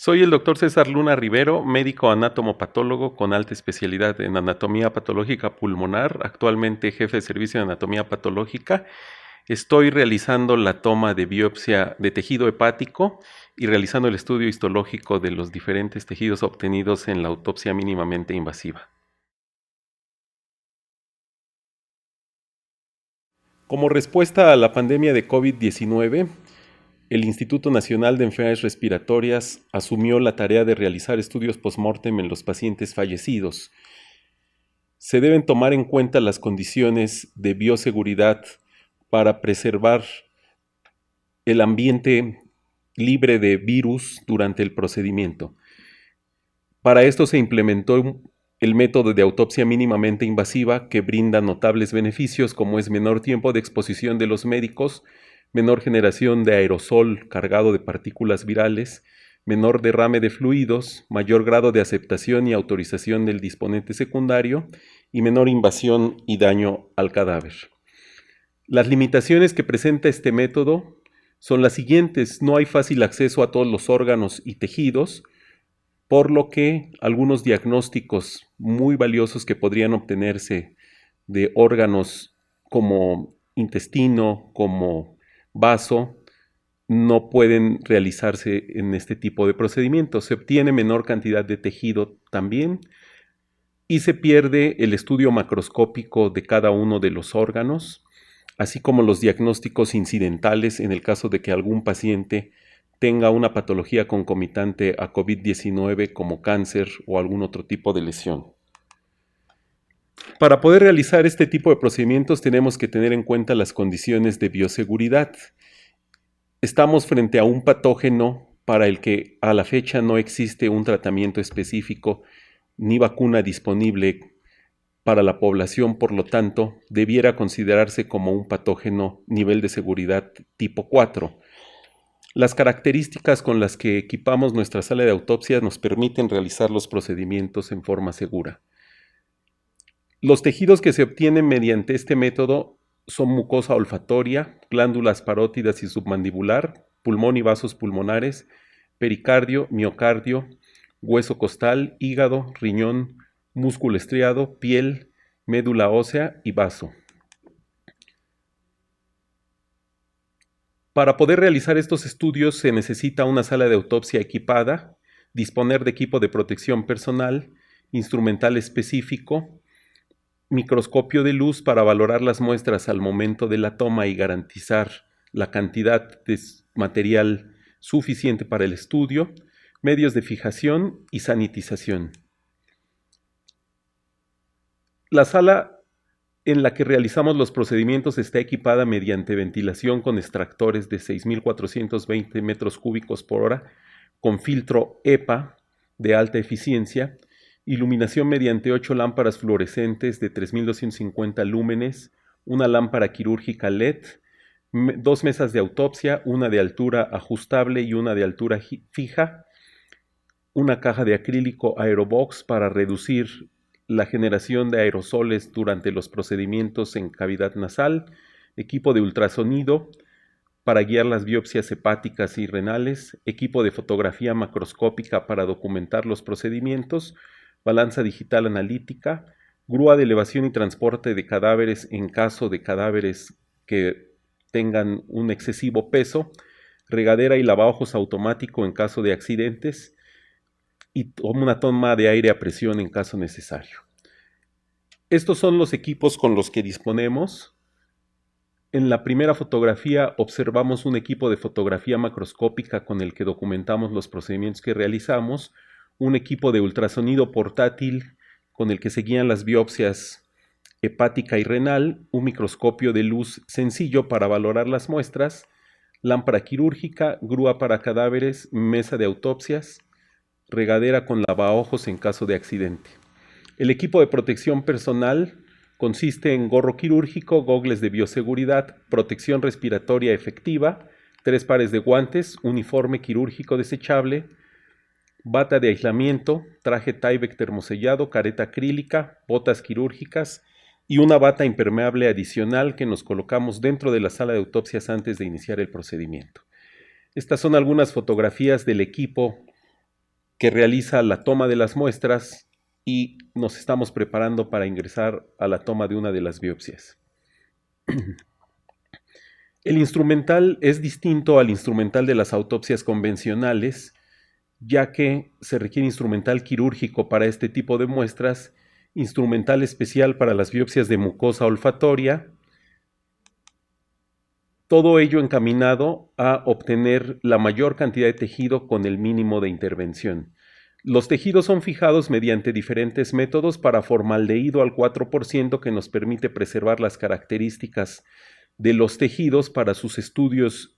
Soy el doctor César Luna Rivero, médico anátomo-patólogo con alta especialidad en anatomía patológica pulmonar, actualmente jefe de servicio de anatomía patológica. Estoy realizando la toma de biopsia de tejido hepático y realizando el estudio histológico de los diferentes tejidos obtenidos en la autopsia mínimamente invasiva. Como respuesta a la pandemia de COVID-19, el Instituto Nacional de Enfermedades Respiratorias asumió la tarea de realizar estudios post-mortem en los pacientes fallecidos. Se deben tomar en cuenta las condiciones de bioseguridad para preservar el ambiente libre de virus durante el procedimiento. Para esto se implementó el método de autopsia mínimamente invasiva, que brinda notables beneficios, como es menor tiempo de exposición de los médicos, menor generación de aerosol cargado de partículas virales, menor derrame de fluidos, mayor grado de aceptación y autorización del disponente secundario y menor invasión y daño al cadáver. Las limitaciones que presenta este método son las siguientes: no hay fácil acceso a todos los órganos y tejidos, por lo que algunos diagnósticos muy valiosos que podrían obtenerse de órganos como intestino, como vaso, no pueden realizarse en este tipo de procedimientos. Se obtiene menor cantidad de tejido también y se pierde el estudio macroscópico de cada uno de los órganos, así como los diagnósticos incidentales en el caso de que algún paciente tenga una patología concomitante a COVID-19 como cáncer o algún otro tipo de lesión. Para poder realizar este tipo de procedimientos tenemos que tener en cuenta las condiciones de bioseguridad. Estamos frente a un patógeno para el que a la fecha no existe un tratamiento específico ni vacuna disponible para la población, por lo tanto, debiera considerarse como un patógeno nivel de seguridad tipo 4. Las características con las que equipamos nuestra sala de autopsia nos permiten realizar los procedimientos en forma segura. Los tejidos que se obtienen mediante este método son mucosa olfatoria, glándulas parótidas y submandibular, pulmón y vasos pulmonares, pericardio, miocardio, hueso costal, hígado, riñón, músculo estriado, piel, médula ósea y vaso. Para poder realizar estos estudios se necesita una sala de autopsia equipada, disponer de equipo de protección personal, instrumental específico, microscopio de luz para valorar las muestras al momento de la toma y garantizar la cantidad de material suficiente para el estudio, medios de fijación y sanitización. La sala en la que realizamos los procedimientos está equipada mediante ventilación con extractores de 6.420 metros cúbicos por hora, con filtro EPA de alta eficiencia, iluminación mediante 8 lámparas fluorescentes de 3.250 lúmenes, una lámpara quirúrgica LED, 2 mesas de autopsia, una de altura ajustable y una de altura fija, una caja de acrílico aerobox para reducir la generación de aerosoles durante los procedimientos en cavidad nasal, equipo de ultrasonido para guiar las biopsias hepáticas y renales, equipo de fotografía macroscópica para documentar los procedimientos, balanza digital analítica, grúa de elevación y transporte de cadáveres en caso de cadáveres que tengan un excesivo peso, regadera y lavabojos automático en caso de accidentes, y una toma de aire a presión en caso necesario. Estos son los equipos con los que disponemos. En la primera fotografía observamos un equipo de fotografía macroscópica con el que documentamos los procedimientos que realizamos, un equipo de ultrasonido portátil con el que se guían las biopsias hepática y renal, un microscopio de luz sencillo para valorar las muestras, lámpara quirúrgica, grúa para cadáveres, mesa de autopsias, regadera con lavaojos en caso de accidente. El equipo de protección personal consiste en gorro quirúrgico, gogles de bioseguridad, protección respiratoria efectiva, 3 pares de guantes, uniforme quirúrgico desechable, bata de aislamiento, traje Tyvek termosellado, careta acrílica, botas quirúrgicas y una bata impermeable adicional que nos colocamos dentro de la sala de autopsias antes de iniciar el procedimiento. Estas son algunas fotografías del equipo que realiza la toma de las muestras y nos estamos preparando para ingresar a la toma de una de las biopsias. El instrumental es distinto al instrumental de las autopsias convencionales, ya que se requiere instrumental quirúrgico para este tipo de muestras, instrumental especial para las biopsias de mucosa olfatoria, todo ello encaminado a obtener la mayor cantidad de tejido con el mínimo de intervención. Los tejidos son fijados mediante diferentes métodos para formaldehído al 4% que nos permite preservar las características de los tejidos para sus estudios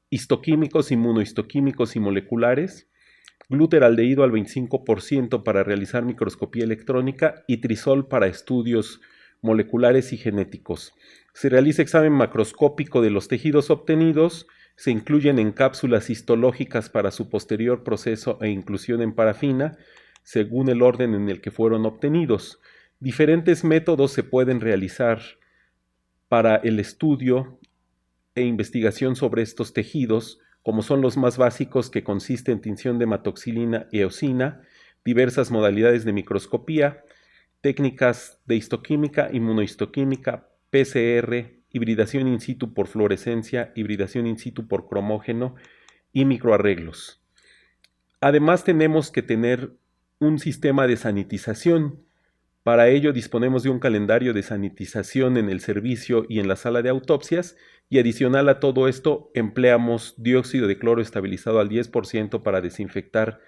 histoquímicos, inmunohistoquímicos y moleculares, gluteraldehído al 25% para realizar microscopía electrónica y trisol para estudios moleculares y genéticos. Se realiza examen macroscópico de los tejidos obtenidos, se incluyen en cápsulas histológicas para su posterior proceso e inclusión en parafina, según el orden en el que fueron obtenidos. Diferentes métodos se pueden realizar para el estudio e investigación sobre estos tejidos, como son los más básicos, que consisten en tinción de hematoxilina y eosina, diversas modalidades de microscopía, técnicas de histoquímica, inmunohistoquímica, PCR, hibridación in situ por fluorescencia, hibridación in situ por cromógeno y microarreglos. Además, tenemos que tener un sistema de sanitización. Para ello disponemos de un calendario de sanitización en el servicio y en la sala de autopsias, y adicional a todo esto empleamos dióxido de cloro estabilizado al 10% para desinfectar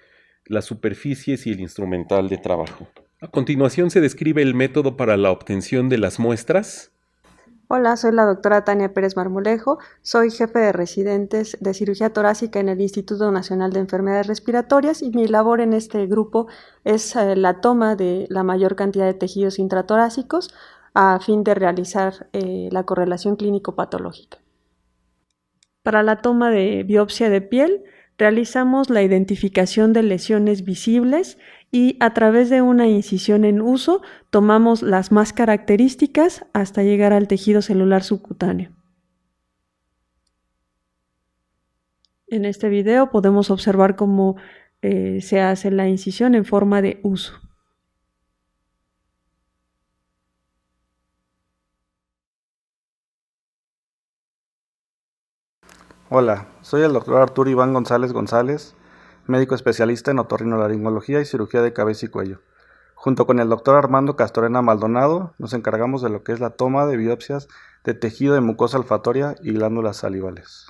las superficies y el instrumental de trabajo. A continuación se describe el método para la obtención de las muestras. Hola, soy la doctora Tania Pérez Marmolejo, soy jefe de residentes de cirugía torácica en el Instituto Nacional de Enfermedades Respiratorias y mi labor en este grupo es la toma de la mayor cantidad de tejidos intratorácicos a fin de realizar la correlación clínico-patológica. Para la toma de biopsia de piel, realizamos la identificación de lesiones visibles y a través de una incisión en uso tomamos las más características hasta llegar al tejido celular subcutáneo. En este video podemos observar cómo se hace la incisión en forma de uso. Hola, soy el doctor Arturo Iván González González, médico especialista en otorrinolaringología y cirugía de cabeza y cuello. Junto con el doctor Armando Castorena Maldonado, nos encargamos de lo que es la toma de biopsias de tejido de mucosa olfatoria y glándulas salivales.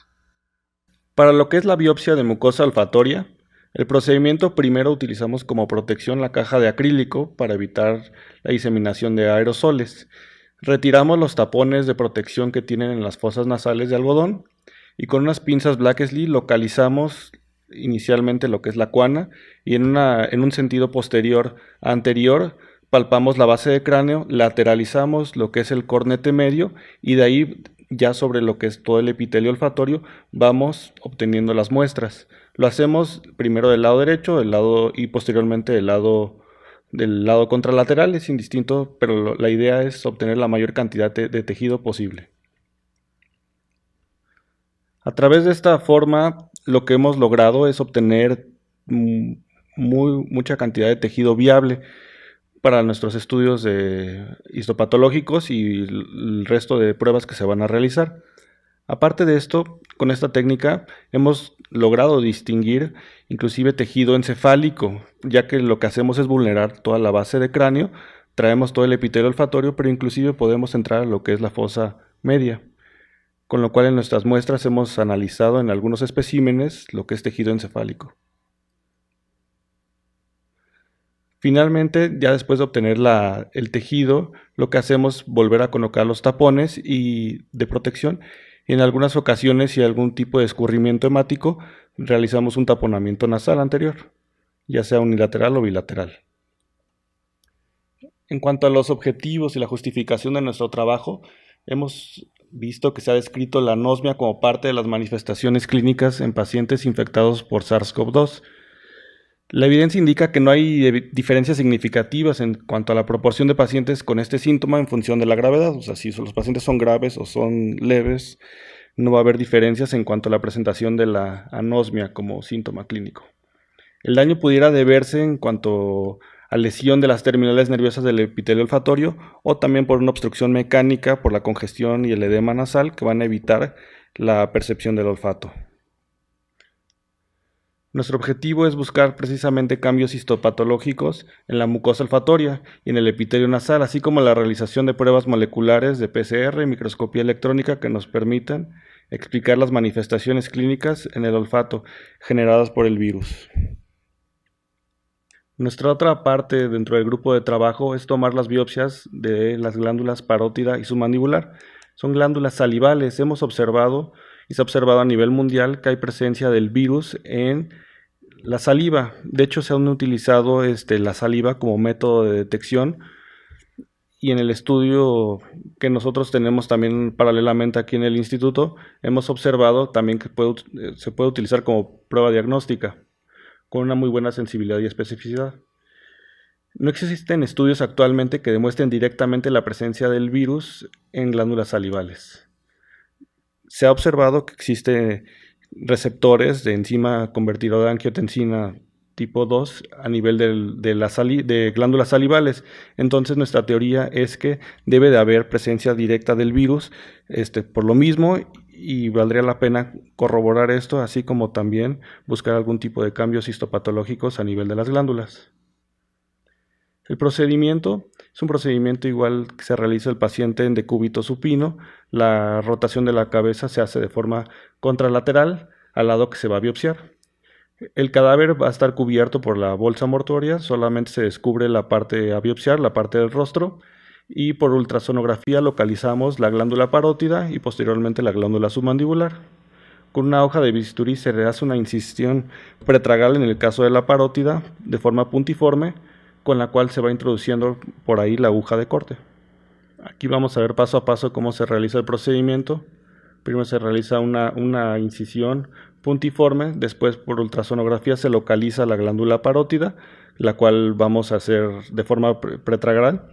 Para lo que es la biopsia de mucosa olfatoria, el procedimiento primero utilizamos como protección la caja de acrílico para evitar la diseminación de aerosoles. Retiramos los tapones de protección que tienen en las fosas nasales de algodón y con unas pinzas Blacksley localizamos inicialmente lo que es la cuana y en un sentido posterior a anterior palpamos la base de cráneo, lateralizamos lo que es el cornete medio y de ahí ya sobre lo que es todo el epitelio olfatorio vamos obteniendo las muestras. Lo hacemos primero del lado derecho y posteriormente del lado contralateral, es indistinto, pero la idea es obtener la mayor cantidad de tejido posible. A través de esta forma, lo que hemos logrado es obtener mucha cantidad de tejido viable para nuestros estudios histopatológicos y el resto de pruebas que se van a realizar. Aparte de esto, con esta técnica hemos logrado distinguir inclusive tejido encefálico, ya que lo que hacemos es vulnerar toda la base de cráneo, traemos todo el epitelio olfatorio, pero inclusive podemos entrar a lo que es la fosa media. Con lo cual en nuestras muestras hemos analizado en algunos especímenes lo que es tejido encefálico. Finalmente, ya después de obtener el tejido, lo que hacemos es volver a colocar los tapones de protección. En algunas ocasiones, si hay algún tipo de escurrimiento hemático, realizamos un taponamiento nasal anterior, ya sea unilateral o bilateral. En cuanto a los objetivos y la justificación de nuestro trabajo, hemos visto que se ha descrito la anosmia como parte de las manifestaciones clínicas en pacientes infectados por SARS-CoV-2. La evidencia indica que no hay diferencias significativas en cuanto a la proporción de pacientes con este síntoma en función de la gravedad. O sea, si los pacientes son graves o son leves, no va a haber diferencias en cuanto a la presentación de la anosmia como síntoma clínico. El daño pudiera deberse en cuanto a lesión de las terminales nerviosas del epitelio olfatorio o también por una obstrucción mecánica por la congestión y el edema nasal que van a evitar la percepción del olfato. Nuestro objetivo es buscar precisamente cambios histopatológicos en la mucosa olfatoria y en el epitelio nasal, así como la realización de pruebas moleculares de PCR y microscopía electrónica que nos permitan explicar las manifestaciones clínicas en el olfato generadas por el virus. Nuestra otra parte dentro del grupo de trabajo es tomar las biopsias de las glándulas parótida y submandibular. Son glándulas salivales. Hemos observado y se ha observado a nivel mundial que hay presencia del virus en la saliva. De hecho, se han utilizado la saliva como método de detección, y en el estudio que nosotros tenemos también paralelamente aquí en el instituto, hemos observado también que se puede utilizar como prueba diagnóstica con una muy buena sensibilidad y especificidad. No existen estudios actualmente que demuestren directamente la presencia del virus en glándulas salivales. Se ha observado que existen receptores de enzima convertidora de angiotensina tipo 2 a nivel de glándulas salivales. Entonces nuestra teoría es que debe de haber presencia directa del virus por lo mismo, y valdría la pena corroborar esto, así como también buscar algún tipo de cambios histopatológicos a nivel de las glándulas. El procedimiento es un procedimiento igual que se realiza el paciente en decúbito supino. La rotación de la cabeza se hace de forma contralateral al lado que se va a biopsiar. El cadáver va a estar cubierto por la bolsa mortuoria, solamente se descubre la parte a biopsiar, la parte del rostro, y por ultrasonografía localizamos la glándula parótida y posteriormente la glándula submandibular. Con una hoja de bisturí se le hace una incisión pretragal en el caso de la parótida de forma puntiforme, con la cual se va introduciendo por ahí la aguja de corte. Aquí vamos a ver paso a paso cómo se realiza el procedimiento. Primero se realiza una incisión puntiforme, después por ultrasonografía se localiza la glándula parótida, la cual vamos a hacer de forma pretragal.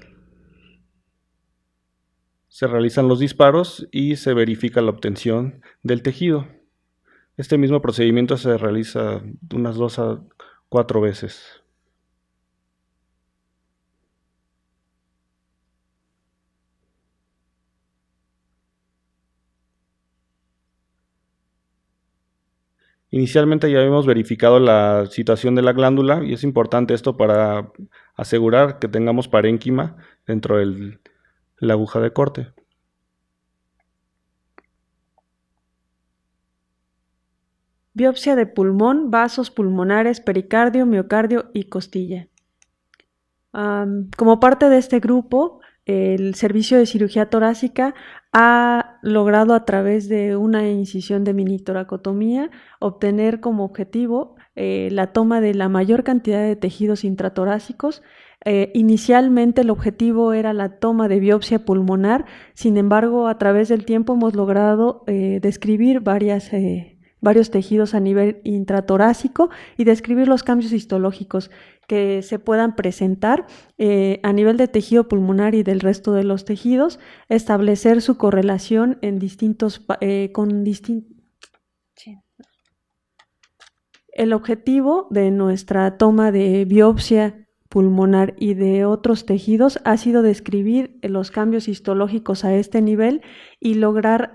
Se realizan los disparos y se verifica la obtención del tejido. Este mismo procedimiento se realiza unas 2 a 4 veces. Inicialmente ya habíamos verificado la situación de la glándula, y es importante esto para asegurar que tengamos parénquima dentro de la aguja de corte. Biopsia de pulmón, vasos pulmonares, pericardio, miocardio y costilla. Como parte de este grupo, el Servicio de Cirugía Torácica ha logrado, a través de una incisión de minitoracotomía, obtener como objetivo la toma de la mayor cantidad de tejidos intratorácicos. Inicialmente el objetivo era la toma de biopsia pulmonar, sin embargo, a través del tiempo hemos logrado describir varios tejidos a nivel intratorácico y describir los cambios histológicos que se puedan presentar a nivel de tejido pulmonar y del resto de los tejidos, establecer su correlación en El objetivo de nuestra toma de biopsia pulmonar y de otros tejidos ha sido describir los cambios histológicos a este nivel y lograr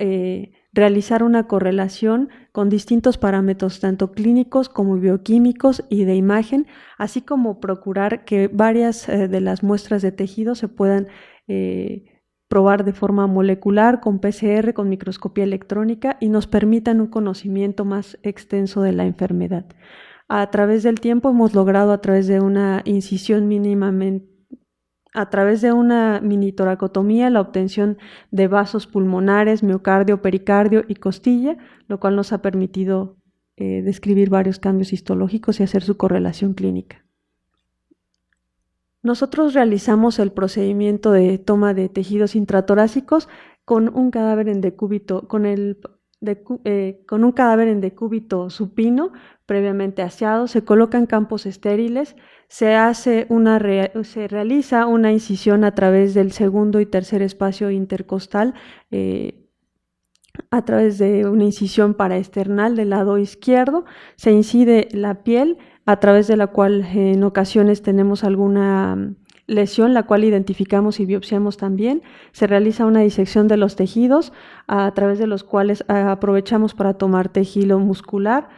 realizar una correlación con distintos parámetros, tanto clínicos como bioquímicos y de imagen, así como procurar que varias de las muestras de tejido se puedan probar de forma molecular, con PCR, con microscopía electrónica, y nos permitan un conocimiento más extenso de la enfermedad. A través del tiempo hemos logrado, a través de una incisión a través de una minitoracotomía, la obtención de vasos pulmonares, miocardio, pericardio y costilla, lo cual nos ha permitido describir varios cambios histológicos y hacer su correlación clínica. Nosotros realizamos el procedimiento de toma de tejidos intratorácicos con un cadáver en decúbito, con un cadáver en decúbito supino previamente aseado. Se colocan campos estériles, se realiza una incisión a través del segundo y tercer espacio intercostal a través de una incisión paraesternal del lado izquierdo. Se incide la piel, a través de la cual en ocasiones tenemos alguna lesión, la cual identificamos y biopsiamos también. Se realiza una disección de los tejidos, a través de los cuales aprovechamos para tomar tejido muscular.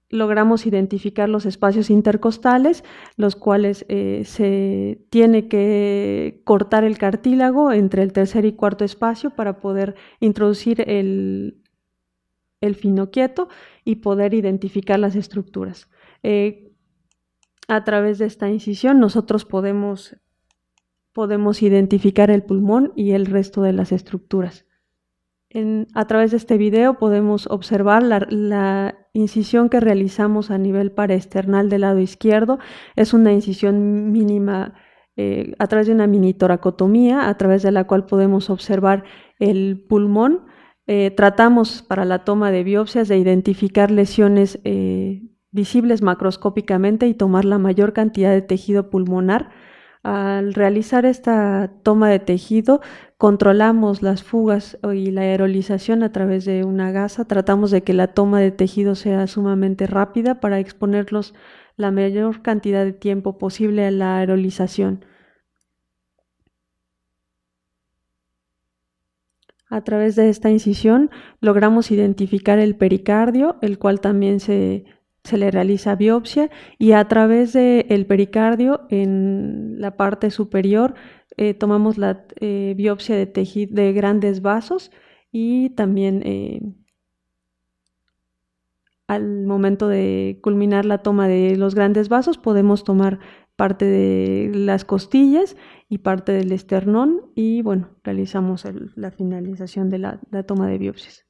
Logramos identificar los espacios intercostales, los cuales se tiene que cortar el cartílago entre el tercer y cuarto espacio para poder introducir el finoquieto y poder identificar las estructuras. A través de esta incisión nosotros podemos identificar el pulmón y el resto de las estructuras. A través de este video podemos observar la incisión que realizamos a nivel paraesternal del lado izquierdo. Es una incisión mínima a través de una mini toracotomía, a través de la cual podemos observar el pulmón. Tratamos para la toma de biopsias de identificar lesiones visibles macroscópicamente y tomar la mayor cantidad de tejido pulmonar. Al realizar esta toma de tejido, controlamos las fugas y la aerolización a través de una gasa. Tratamos de que la toma de tejido sea sumamente rápida para exponerlos la mayor cantidad de tiempo posible a la aerolización. A través de esta incisión logramos identificar el pericardio, el cual también se le realiza biopsia, y a través del pericardio en la parte superior tomamos la biopsia de grandes vasos, y también al momento de culminar la toma de los grandes vasos podemos tomar parte de las costillas y parte del esternón, y bueno, realizamos la finalización de la toma de biopsias.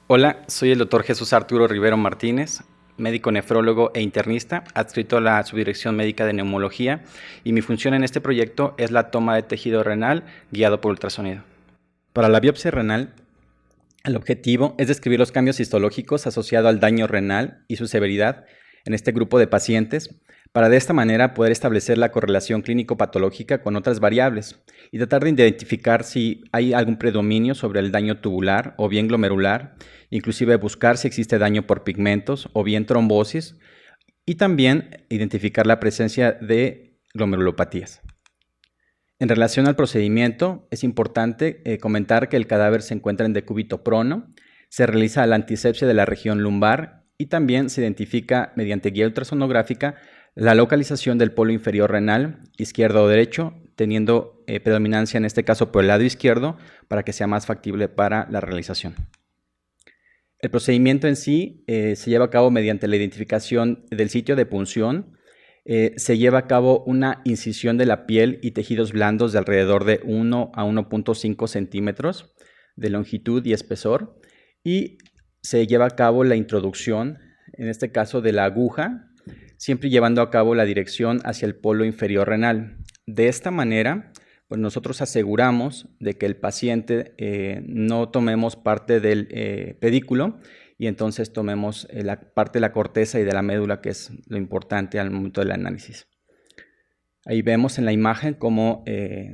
Hola, soy el doctor Jesús Arturo Rivero Martínez, médico nefrólogo e internista, adscrito a la Subdirección Médica de Neumología, y mi función en este proyecto es la toma de tejido renal guiado por ultrasonido. Para la biopsia renal, el objetivo es describir los cambios histológicos asociados al daño renal y su severidad en este grupo de pacientes, para de esta manera poder establecer la correlación clínico-patológica con otras variables y tratar de identificar si hay algún predominio sobre el daño tubular o bien glomerular, inclusive buscar si existe daño por pigmentos o bien trombosis, y también identificar la presencia de glomerulopatías. En relación al procedimiento, es importante comentar que el cadáver se encuentra en decúbito prono, se realiza la antisepsia de la región lumbar y también se identifica mediante guía ultrasonográfica la localización del polo inferior renal, izquierdo o derecho, teniendo predominancia en este caso por el lado izquierdo para que sea más factible para la realización. El procedimiento en sí se lleva a cabo mediante la identificación del sitio de punción. Se lleva a cabo una incisión de la piel y tejidos blandos de alrededor de 1 a 1.5 centímetros de longitud y espesor, y se lleva a cabo la introducción, en este caso de la aguja, siempre llevando a cabo la dirección hacia el polo inferior renal. De esta manera, pues nosotros aseguramos de que el paciente no tomemos parte del pedículo y entonces tomemos la parte de la corteza y de la médula, que es lo importante al momento del análisis. Ahí vemos en la imagen cómo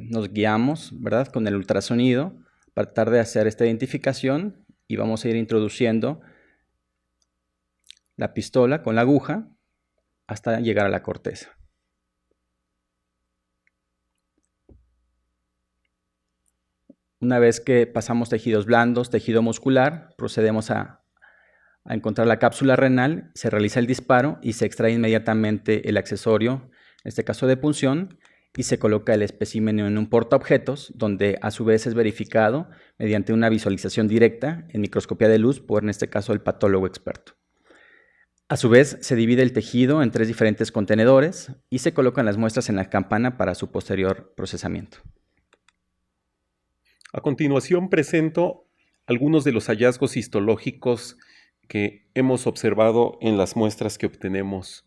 nos guiamos, ¿verdad?, con el ultrasonido para tratar de hacer esta identificación, y vamos a ir introduciendo la pistola con la aguja hasta llegar a la corteza. Una vez que pasamos tejidos blandos, tejido muscular, procedemos a encontrar la cápsula renal, se realiza el disparo y se extrae inmediatamente el accesorio, en este caso de punción, y se coloca el espécimen en un portaobjetos, donde a su vez es verificado mediante una visualización directa en microscopía de luz por, en este caso, el patólogo experto. A su vez, se divide el tejido en 3 diferentes contenedores y se colocan las muestras en la campana para su posterior procesamiento. A continuación presento algunos de los hallazgos histológicos que hemos observado en las muestras que obtenemos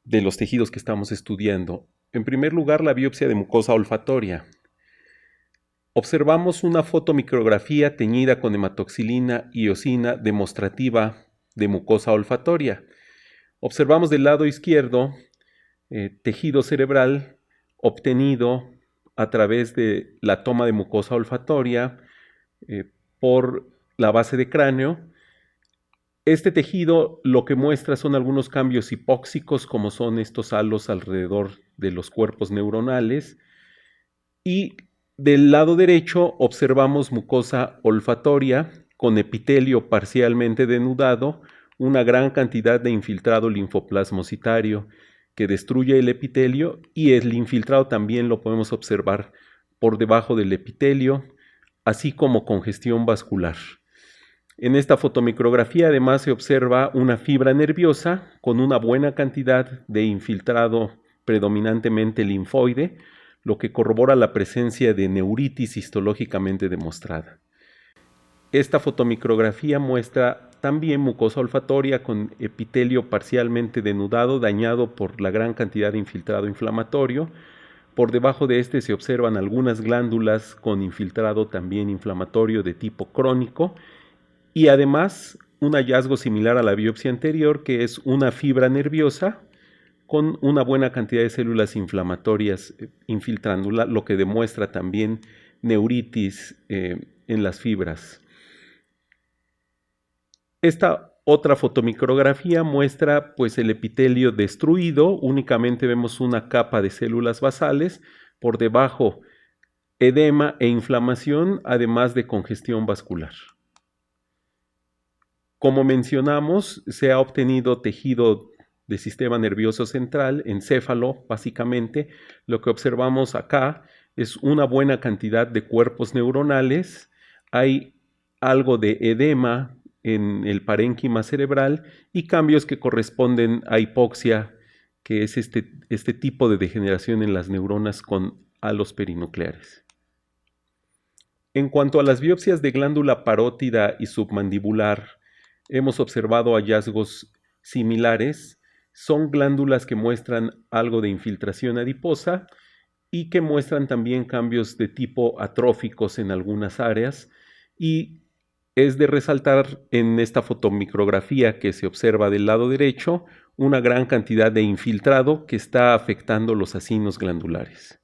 de los tejidos que estamos estudiando. En primer lugar, la biopsia de mucosa olfatoria. Observamos una fotomicrografía teñida con hematoxilina y eosina demostrativa de mucosa olfatoria. Observamos del lado izquierdo tejido cerebral obtenido a través de la toma de mucosa olfatoria por la base de cráneo. Este tejido lo que muestra son algunos cambios hipóxicos, como son estos halos alrededor de los cuerpos neuronales, y del lado derecho observamos mucosa olfatoria con epitelio parcialmente denudado, una gran cantidad de infiltrado linfoplasmocitario que destruye el epitelio, y el infiltrado también lo podemos observar por debajo del epitelio, así como congestión vascular. En esta fotomicrografía además se observa una fibra nerviosa con una buena cantidad de infiltrado predominantemente linfoide, lo que corrobora la presencia de neuritis histológicamente demostrada. Esta fotomicrografía muestra también mucosa olfatoria con epitelio parcialmente denudado, dañado por la gran cantidad de infiltrado inflamatorio. Por debajo de este se observan algunas glándulas con infiltrado también inflamatorio de tipo crónico, y además un hallazgo similar a la biopsia anterior, que es una fibra nerviosa con una buena cantidad de células inflamatorias infiltrándola, lo que demuestra también neuritis en las fibras. Esta otra fotomicrografía muestra pues el epitelio destruido, únicamente vemos una capa de células basales, por debajo edema e inflamación, además de congestión vascular. Como mencionamos, se ha obtenido tejido de sistema nervioso central, encéfalo básicamente. Lo que observamos acá es una buena cantidad de cuerpos neuronales, hay algo de edema en el parénquima cerebral y cambios que corresponden a hipoxia, que es este tipo de degeneración en las neuronas con halos perinucleares. En cuanto a las biopsias de glándula parótida y submandibular, hemos observado hallazgos similares. Son glándulas que muestran algo de infiltración adiposa y que muestran también cambios de tipo atróficos en algunas áreas, y es de resaltar en esta fotomicrografía que se observa del lado derecho una gran cantidad de infiltrado que está afectando los acinos glandulares.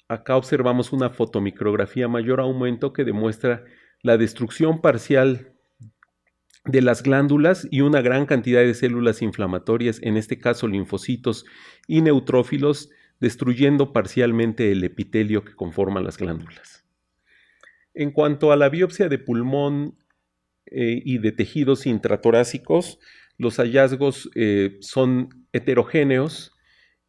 Acá observamos una fotomicrografía mayor aumento que demuestra la destrucción parcial de las glándulas y una gran cantidad de células inflamatorias, en este caso linfocitos y neutrófilos, destruyendo parcialmente el epitelio que conforma las glándulas. En cuanto a la biopsia de pulmón y de tejidos intratorácicos, los hallazgos son heterogéneos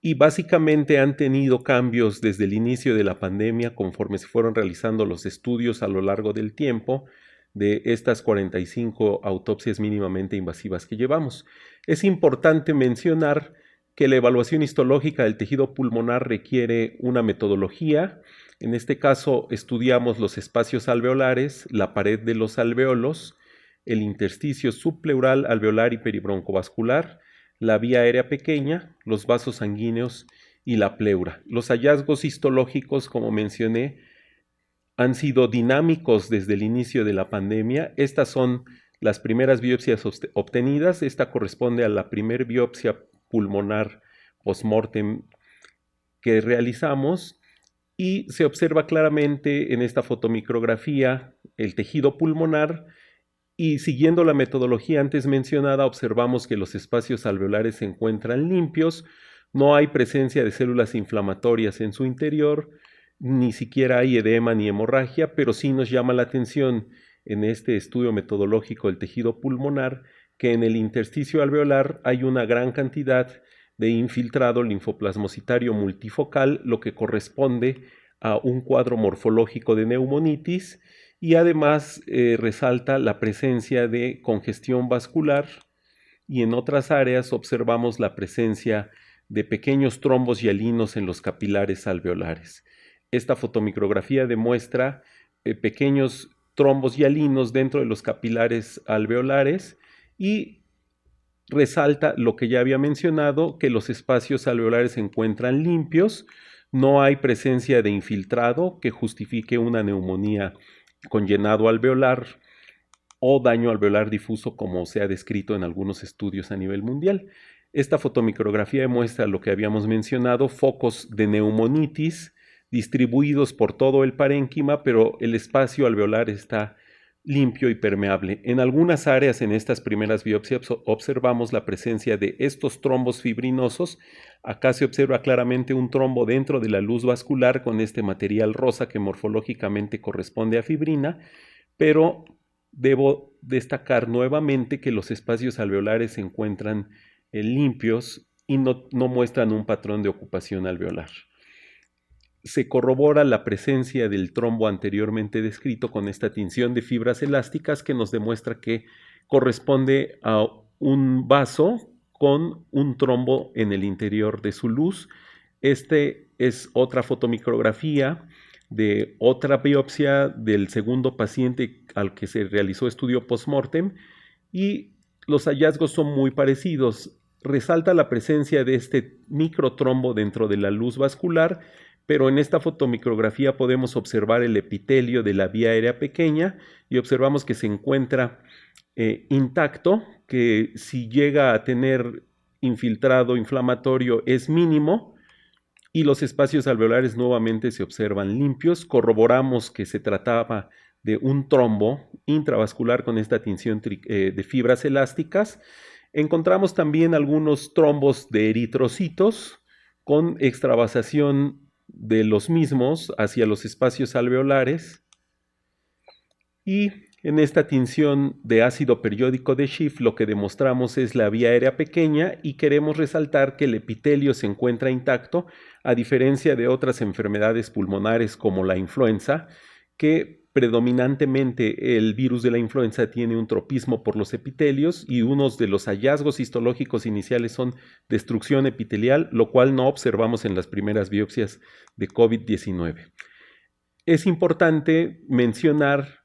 y básicamente han tenido cambios desde el inicio de la pandemia conforme se fueron realizando los estudios a lo largo del tiempo de estas 45 autopsias mínimamente invasivas que llevamos. Es importante mencionar que la evaluación histológica del tejido pulmonar requiere una metodología. En este caso estudiamos los espacios alveolares, la pared de los alveolos, el intersticio subpleural, alveolar y peribroncovascular, la vía aérea pequeña, los vasos sanguíneos y la pleura. Los hallazgos histológicos, como mencioné, han sido dinámicos desde el inicio de la pandemia. Estas son las primeras biopsias obtenidas. Esta corresponde a la primera biopsia pulmonar post-mortem que realizamos, y se observa claramente en esta fotomicrografía el tejido pulmonar, y siguiendo la metodología antes mencionada observamos que los espacios alveolares se encuentran limpios, no hay presencia de células inflamatorias en su interior, ni siquiera hay edema ni hemorragia, pero sí nos llama la atención en este estudio metodológico del tejido pulmonar que en el intersticio alveolar hay una gran cantidad de infiltrado linfoplasmocitario multifocal, lo que corresponde a un cuadro morfológico de neumonitis, y además resalta la presencia de congestión vascular, y en otras áreas observamos la presencia de pequeños trombos hialinos en los capilares alveolares. Esta fotomicrografía demuestra pequeños trombos hialinos dentro de los capilares alveolares y resalta lo que ya había mencionado, que los espacios alveolares se encuentran limpios, no hay presencia de infiltrado que justifique una neumonía con llenado alveolar o daño alveolar difuso como se ha descrito en algunos estudios a nivel mundial. Esta fotomicrografía muestra lo que habíamos mencionado, focos de neumonitis distribuidos por todo el parénquima, pero el espacio alveolar está limpio y permeable. En algunas áreas en estas primeras biopsias observamos la presencia de estos trombos fibrinosos. Acá se observa claramente un trombo dentro de la luz vascular con este material rosa que morfológicamente corresponde a fibrina, pero debo destacar nuevamente que los espacios alveolares se encuentran limpios y no muestran un patrón de ocupación alveolar. Se corrobora la presencia del trombo anteriormente descrito con esta tinción de fibras elásticas que nos demuestra que corresponde a un vaso con un trombo en el interior de su luz. Este es otra fotomicrografía de otra biopsia del segundo paciente al que se realizó estudio post-mortem y los hallazgos son muy parecidos. Resalta la presencia de este microtrombo dentro de la luz vascular, pero en esta fotomicrografía podemos observar el epitelio de la vía aérea pequeña y observamos que se encuentra intacto, que si llega a tener infiltrado inflamatorio es mínimo y los espacios alveolares nuevamente se observan limpios. Corroboramos que se trataba de un trombo intravascular con esta tinción de fibras elásticas. Encontramos también algunos trombos de eritrocitos con extravasación de los mismos hacia los espacios alveolares y en esta tinción de ácido periódico de Schiff lo que demostramos es la vía aérea pequeña y queremos resaltar que el epitelio se encuentra intacto a diferencia de otras enfermedades pulmonares como la influenza, que predominantemente el virus de la influenza tiene un tropismo por los epitelios y unos de los hallazgos histológicos iniciales son destrucción epitelial, lo cual no observamos en las primeras biopsias de COVID-19. Es importante mencionar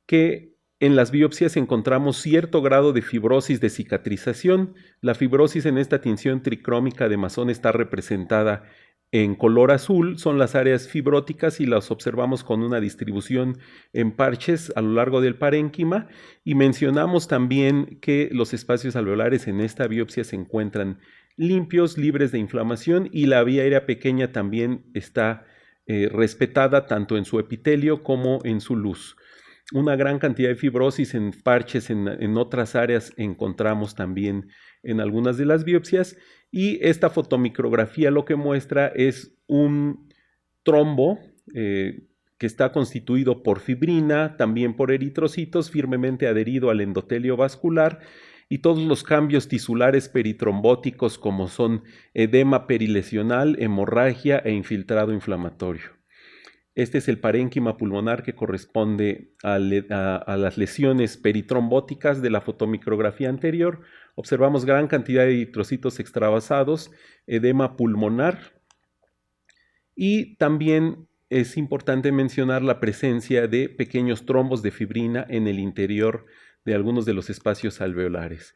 que en las biopsias encontramos cierto grado de fibrosis de cicatrización. La fibrosis en esta tinción tricrómica de Masson está representada en color azul, son las áreas fibróticas y las observamos con una distribución en parches a lo largo del parénquima y mencionamos también que los espacios alveolares en esta biopsia se encuentran limpios, libres de inflamación y la vía aérea pequeña también está respetada tanto en su epitelio como en su luz. Una gran cantidad de fibrosis en parches en otras áreas encontramos también en algunas de las biopsias y esta fotomicrografía lo que muestra es un trombo que está constituido por fibrina, también por eritrocitos, firmemente adherido al endotelio vascular y todos los cambios tisulares peritrombóticos como son edema perilesional, hemorragia e infiltrado inflamatorio. Este es el parénquima pulmonar que corresponde a las lesiones peritrombóticas de la fotomicrografía anterior. Observamos gran cantidad de eritrocitos extravasados, edema pulmonar y también es importante mencionar la presencia de pequeños trombos de fibrina en el interior de algunos de los espacios alveolares.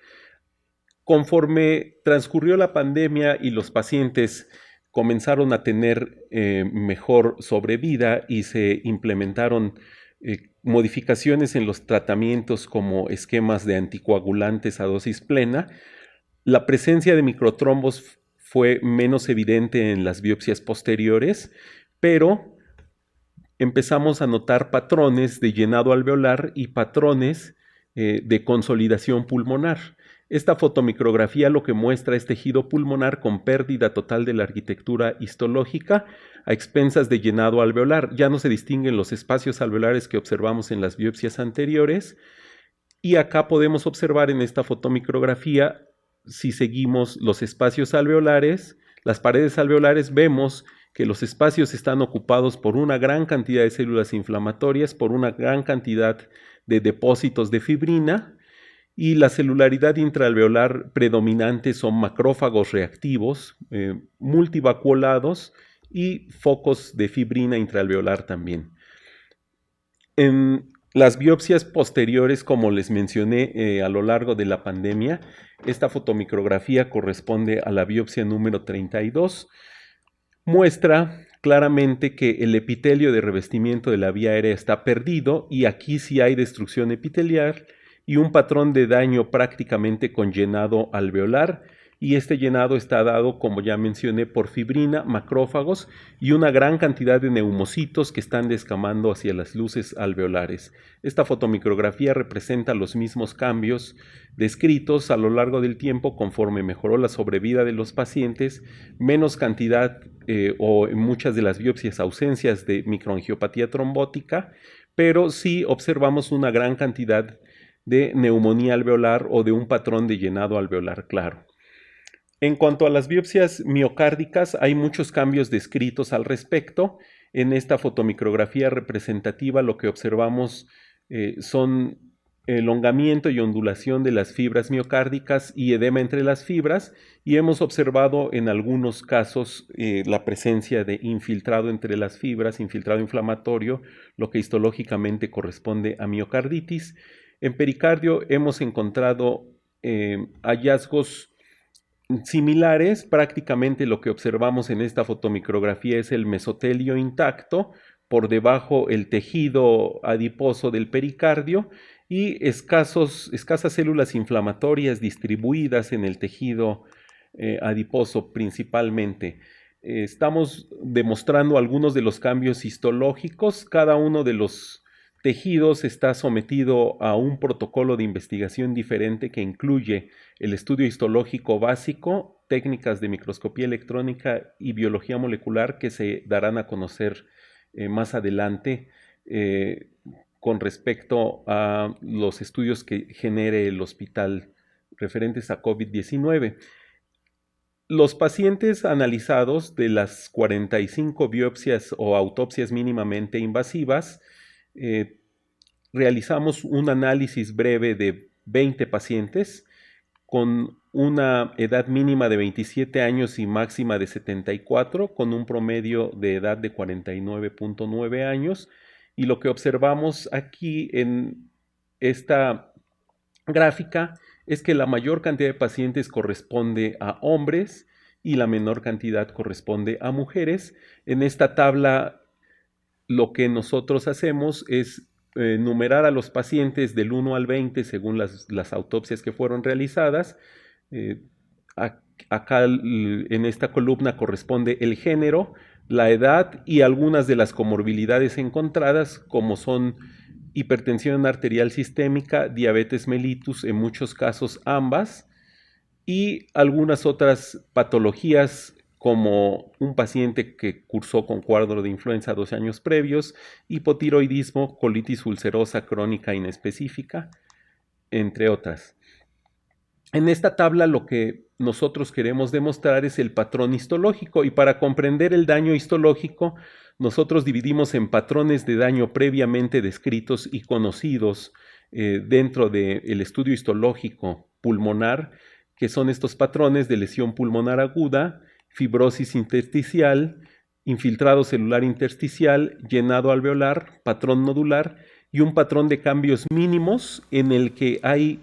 Conforme transcurrió la pandemia y los pacientes comenzaron a tener mejor sobrevida y se implementaron modificaciones en los tratamientos como esquemas de anticoagulantes a dosis plena, la presencia de microtrombos fue menos evidente en las biopsias posteriores, pero empezamos a notar patrones de llenado alveolar y patrones de consolidación pulmonar. Esta fotomicrografía lo que muestra es tejido pulmonar con pérdida total de la arquitectura histológica a expensas de llenado alveolar. Ya no se distinguen los espacios alveolares que observamos en las biopsias anteriores y acá podemos observar en esta fotomicrografía, si seguimos los espacios alveolares, las paredes alveolares, vemos que los espacios están ocupados por una gran cantidad de células inflamatorias, por una gran cantidad de depósitos de fibrina, y la celularidad intraalveolar predominante son macrófagos reactivos, multivacuolados y focos de fibrina intraalveolar también. En las biopsias posteriores, como les mencioné a lo largo de la pandemia, esta fotomicrografía corresponde a la biopsia número 32. Muestra claramente que el epitelio de revestimiento de la vía aérea está perdido y aquí sí hay destrucción epitelial y un patrón de daño prácticamente con llenado alveolar y este llenado está dado, como ya mencioné, por fibrina, macrófagos y una gran cantidad de neumocitos que están descamando hacia las luces alveolares. Esta fotomicrografía representa los mismos cambios descritos a lo largo del tiempo conforme mejoró la sobrevida de los pacientes, menos cantidad o en muchas de las biopsias ausencias de microangiopatía trombótica, pero sí observamos una gran cantidad de neumonía alveolar o de un patrón de llenado alveolar claro. En cuanto a las biopsias miocárdicas, hay muchos cambios descritos al respecto. En esta fotomicrografía representativa lo que observamos son elongamiento y ondulación de las fibras miocárdicas y edema entre las fibras, y hemos observado en algunos casos la presencia de infiltrado entre las fibras, infiltrado inflamatorio, lo que histológicamente corresponde a miocarditis. En pericardio hemos encontrado hallazgos similares. Prácticamente lo que observamos en esta fotomicrografía es el mesotelio intacto, por debajo el tejido adiposo del pericardio y escasas células inflamatorias distribuidas en el tejido adiposo principalmente. Estamos demostrando algunos de los cambios histológicos. Cada uno de los tejidos está sometido a un protocolo de investigación diferente que incluye el estudio histológico básico, técnicas de microscopía electrónica y biología molecular que se darán a conocer más adelante con respecto a los estudios que genere el hospital referentes a COVID-19. Los pacientes analizados de las 45 biopsias o autopsias mínimamente invasivas, realizamos un análisis breve de 20 pacientes con una edad mínima de 27 años y máxima de 74, con un promedio de edad de 49.9 años. Y lo que observamos aquí en esta gráfica es que la mayor cantidad de pacientes corresponde a hombres y la menor cantidad corresponde a mujeres. En esta tabla lo que nosotros hacemos es numerar a los pacientes del 1 al 20 según las autopsias que fueron realizadas. Acá en esta columna corresponde el género, la edad y algunas de las comorbilidades encontradas, como son hipertensión arterial sistémica, diabetes mellitus, en muchos casos ambas, y algunas otras patologías como un paciente que cursó con cuadro de influenza 2 años previos, hipotiroidismo, colitis ulcerosa crónica inespecífica, entre otras. En esta tabla lo que nosotros queremos demostrar es el patrón histológico, y para comprender el daño histológico nosotros dividimos en patrones de daño previamente descritos y conocidos dentro del estudio histológico pulmonar, que son estos patrones de lesión pulmonar aguda, fibrosis intersticial, infiltrado celular intersticial, llenado alveolar, patrón nodular y un patrón de cambios mínimos en el que hay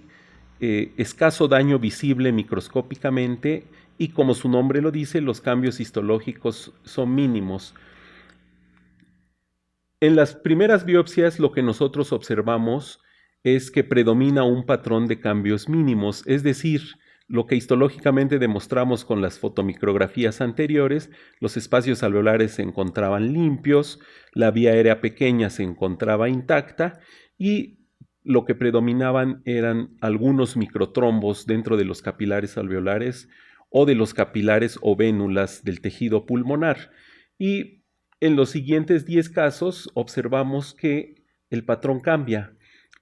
escaso daño visible microscópicamente y, como su nombre lo dice, los cambios histológicos son mínimos. En las primeras biopsias lo que nosotros observamos es que predomina un patrón de cambios mínimos, es decir, lo que histológicamente demostramos con las fotomicrografías anteriores. Los espacios alveolares se encontraban limpios, la vía aérea pequeña se encontraba intacta y lo que predominaban eran algunos microtrombos dentro de los capilares alveolares o de los capilares o vénulas del tejido pulmonar. Y en los siguientes 10 casos observamos que el patrón cambia.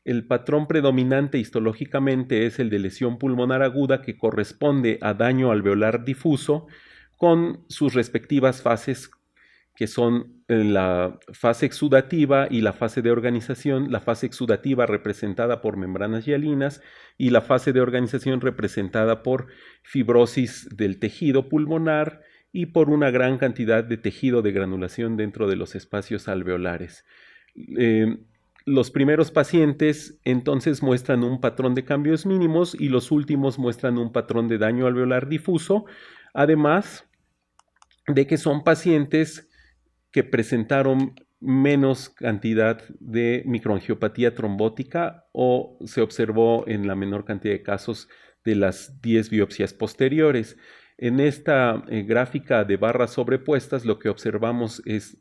El patrón predominante histológicamente es el de lesión pulmonar aguda, que corresponde a daño alveolar difuso con sus respectivas fases, que son la fase exudativa y la fase de organización, la fase exudativa representada por membranas hialinas y la fase de organización representada por fibrosis del tejido pulmonar y por una gran cantidad de tejido de granulación dentro de los espacios alveolares. Los primeros pacientes entonces muestran un patrón de cambios mínimos y los últimos muestran un patrón de daño alveolar difuso, además de que son pacientes que presentaron menos cantidad de microangiopatía trombótica o se observó en la menor cantidad de casos de las 10 biopsias posteriores. En esta gráfica de barras sobrepuestas lo que observamos es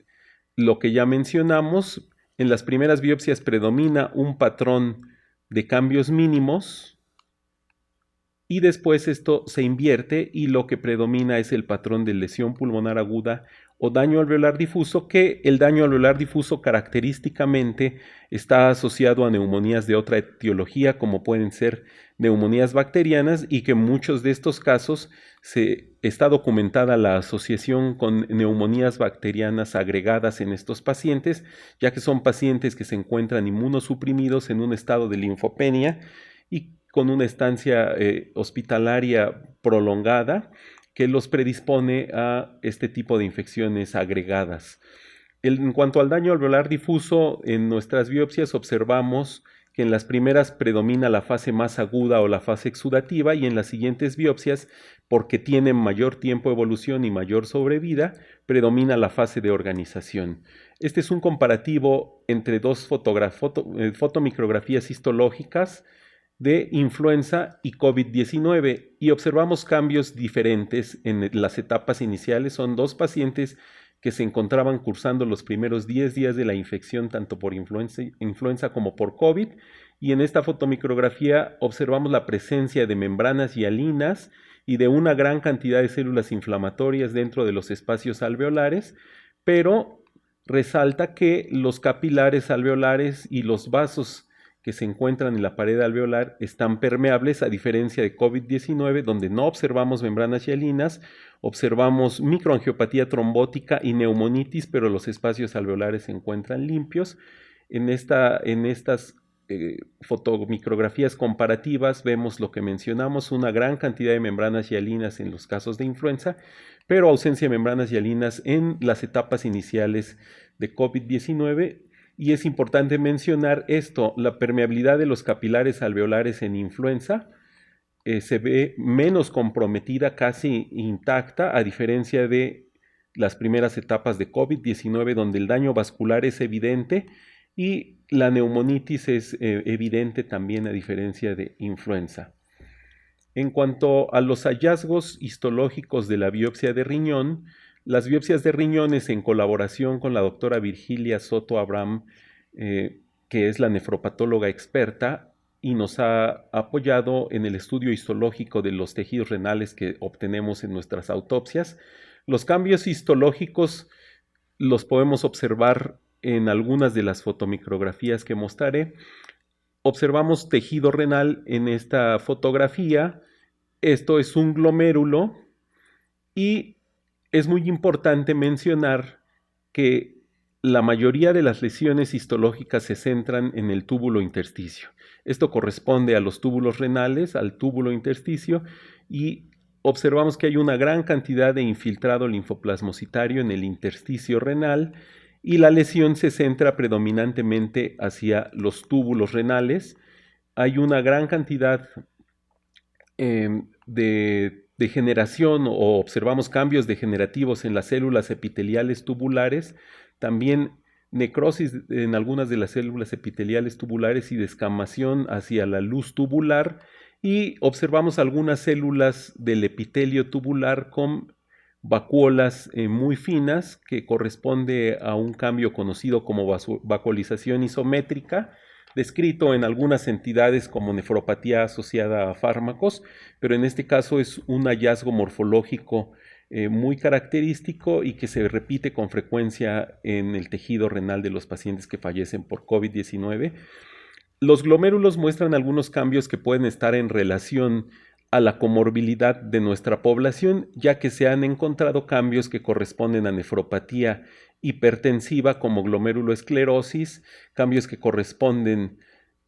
lo que ya mencionamos. En las primeras biopsias predomina un patrón de cambios mínimos y después esto se invierte y lo que predomina es el patrón de lesión pulmonar aguda o daño alveolar difuso, que el daño alveolar difuso característicamente está asociado a neumonías de otra etiología, como pueden ser neumonías bacterianas, y que en muchos de estos casos está documentada la asociación con neumonías bacterianas agregadas en estos pacientes, ya que son pacientes que se encuentran inmunosuprimidos en un estado de linfopenia y con una estancia hospitalaria prolongada que los predispone a este tipo de infecciones agregadas. En cuanto al daño alveolar difuso, en nuestras biopsias observamos que en las primeras predomina la fase más aguda o la fase exudativa, y en las siguientes biopsias, porque tienen mayor tiempo de evolución y mayor sobrevida, predomina la fase de organización. Este es un comparativo entre dos fotomicrografías histológicas de influenza y COVID-19 y observamos cambios diferentes en las etapas iniciales. Son dos pacientes que se encontraban cursando los primeros 10 días de la infección tanto por influenza como por COVID, y en esta fotomicrografía observamos la presencia de membranas hialinas y de una gran cantidad de células inflamatorias dentro de los espacios alveolares, pero resalta que los capilares alveolares y los vasos que se encuentran en la pared alveolar están permeables, a diferencia de COVID-19, donde no observamos membranas hialinas, observamos microangiopatía trombótica y neumonitis, pero los espacios alveolares se encuentran limpios. En estas fotomicrografías comparativas vemos lo que mencionamos, una gran cantidad de membranas hialinas en los casos de influenza, pero ausencia de membranas hialinas en las etapas iniciales de COVID-19. Y es importante mencionar esto: la permeabilidad de los capilares alveolares en influenza se ve menos comprometida, casi intacta, a diferencia de las primeras etapas de COVID-19, donde el daño vascular es evidente y la neumonitis es evidente también, a diferencia de influenza. En cuanto a los hallazgos histológicos de la biopsia de riñón, las biopsias de riñones, en colaboración con la doctora Virgilia Soto Abraham, que es la nefropatóloga experta y nos ha apoyado en el estudio histológico de los tejidos renales que obtenemos en nuestras autopsias. Los cambios histológicos los podemos observar en algunas de las fotomicrografías que mostraré. Observamos tejido renal en esta fotografía. Esto es un glomérulo y es muy importante mencionar que la mayoría de las lesiones histológicas se centran en el túbulo intersticio. Esto corresponde a los túbulos renales, al túbulo intersticio, y observamos que hay una gran cantidad de infiltrado linfoplasmocitario en el intersticio renal, y la lesión se centra predominantemente hacia los túbulos renales. Hay una gran cantidad de degeneración, o observamos cambios degenerativos en las células epiteliales tubulares, también necrosis en algunas de las células epiteliales tubulares y descamación hacia la luz tubular, y observamos algunas células del epitelio tubular con vacuolas muy finas, que corresponde a un cambio conocido como vacuolización isométrica, descrito en algunas entidades como nefropatía asociada a fármacos, pero en este caso es un hallazgo morfológico muy característico y que se repite con frecuencia en el tejido renal de los pacientes que fallecen por COVID-19. Los glomérulos muestran algunos cambios que pueden estar en relación a la comorbilidad de nuestra población, ya que se han encontrado cambios que corresponden a nefropatía hipertensiva como glomeruloesclerosis, cambios que corresponden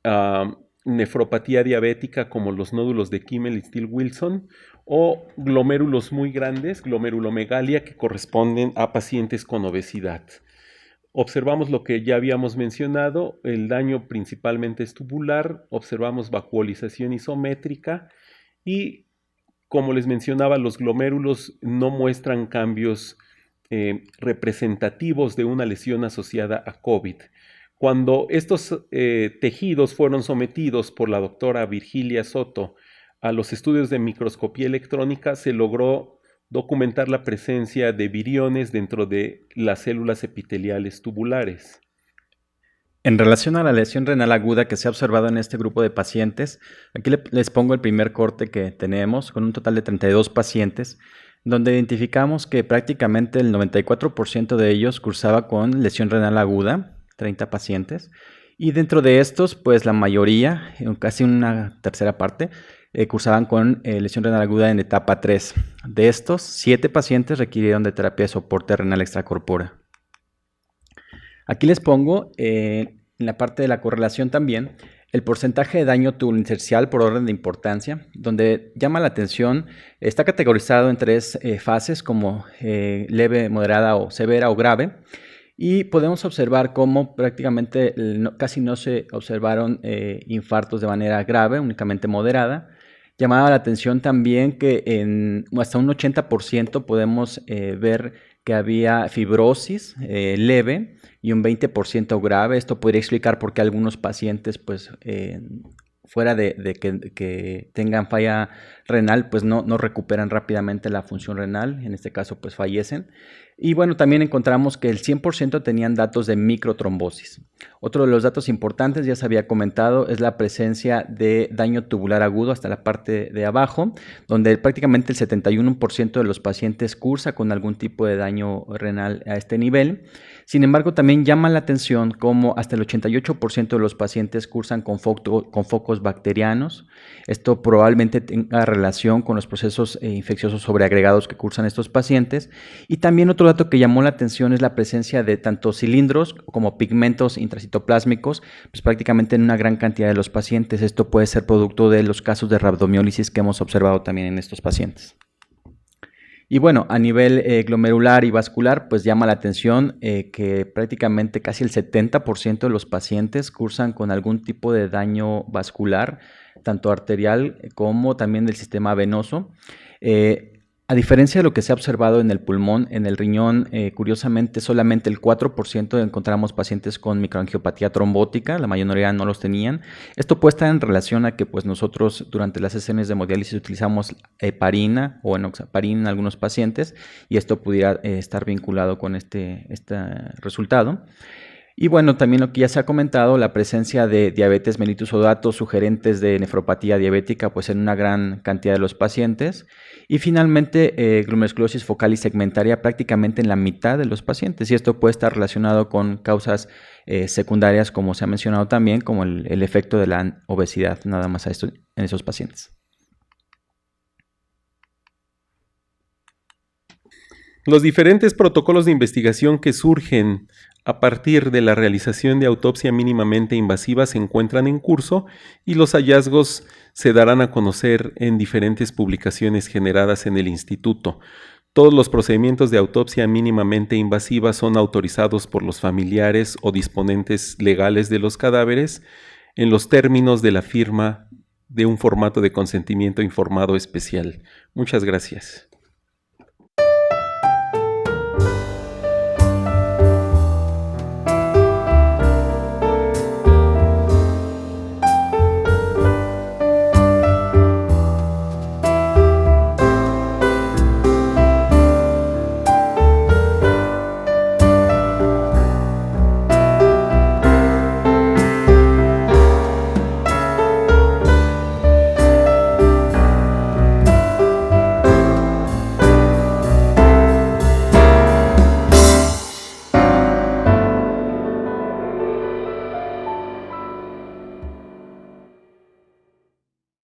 a nefropatía diabética como los nódulos de Kimmel y Still-Wilson, o glomérulos muy grandes, glomerulomegalia, que corresponden a pacientes con obesidad. Observamos lo que ya habíamos mencionado, el daño principalmente es tubular, observamos vacuolización isométrica y, como les mencionaba, los glomérulos no muestran cambios representativos de una lesión asociada a COVID. Cuando estos tejidos fueron sometidos por la doctora Virgilia Soto a los estudios de microscopía electrónica se logró documentar la presencia de viriones dentro de las células epiteliales tubulares. En relación a la lesión renal aguda que se ha observado en este grupo de pacientes, aquí les pongo el primer corte que tenemos con un total de 32 pacientes, donde identificamos que prácticamente el 94% de ellos cursaba con lesión renal aguda, 30 pacientes, y dentro de estos, pues la mayoría, casi una tercera parte, cursaban con lesión renal aguda en etapa 3. De estos, 7 pacientes requirieron de terapia de soporte renal extracorpórea. Aquí les pongo en la parte de la correlación también el porcentaje de daño tubulointersticial por orden de importancia, donde llama la atención, está categorizado en 3 fases como leve, moderada o severa o grave, y podemos observar cómo prácticamente casi no se observaron infartos de manera grave, únicamente moderada. Llamaba la atención también que en hasta un 80% podemos ver que había fibrosis leve y un 20% grave. Esto podría explicar por qué algunos pacientes, pues, fuera de que tengan falla renal, pues no recuperan rápidamente la función renal. En este caso, pues fallecen. Y bueno, también encontramos que el 100% tenían datos de microtrombosis. Otro de los datos importantes, ya se había comentado, es la presencia de daño tubular agudo hasta la parte de abajo, donde prácticamente el 71% de los pacientes cursa con algún tipo de daño renal a este nivel. Sin embargo, también llama la atención cómo hasta el 88% de los pacientes cursan con focos bacterianos. Esto probablemente tenga relación con los procesos infecciosos sobreagregados que cursan estos pacientes. Y también otro dato que llamó la atención es la presencia de tanto cilindros como pigmentos intracitoplásmicos, pues prácticamente en una gran cantidad de los pacientes. Esto puede ser producto de los casos de rhabdomiólisis que hemos observado también en estos pacientes. Y bueno, a nivel glomerular y vascular, pues llama la atención que prácticamente casi el 70% de los pacientes cursan con algún tipo de daño vascular, tanto arterial como también del sistema venoso. A diferencia de lo que se ha observado en el pulmón, en el riñón, curiosamente solamente el 4% encontramos pacientes con microangiopatía trombótica, la mayoría no los tenían. Esto puede estar en relación a que pues, nosotros durante las sesiones de hemodiálisis utilizamos heparina o enoxaparina en algunos pacientes y esto pudiera estar vinculado con este resultado. Y bueno, también lo que ya se ha comentado, la presencia de diabetes mellitus o datos sugerentes de nefropatía diabética pues en una gran cantidad de los pacientes. Y finalmente, glomerulosclerosis focal y segmentaria prácticamente en la mitad de los pacientes. Y esto puede estar relacionado con causas secundarias, como se ha mencionado también, como el efecto de la obesidad, nada más en esos pacientes. Los diferentes protocolos de investigación que surgen a partir de la realización de autopsia mínimamente invasiva se encuentran en curso y los hallazgos se darán a conocer en diferentes publicaciones generadas en el instituto. Todos los procedimientos de autopsia mínimamente invasiva son autorizados por los familiares o disponentes legales de los cadáveres en los términos de la firma de un formato de consentimiento informado especial. Muchas gracias.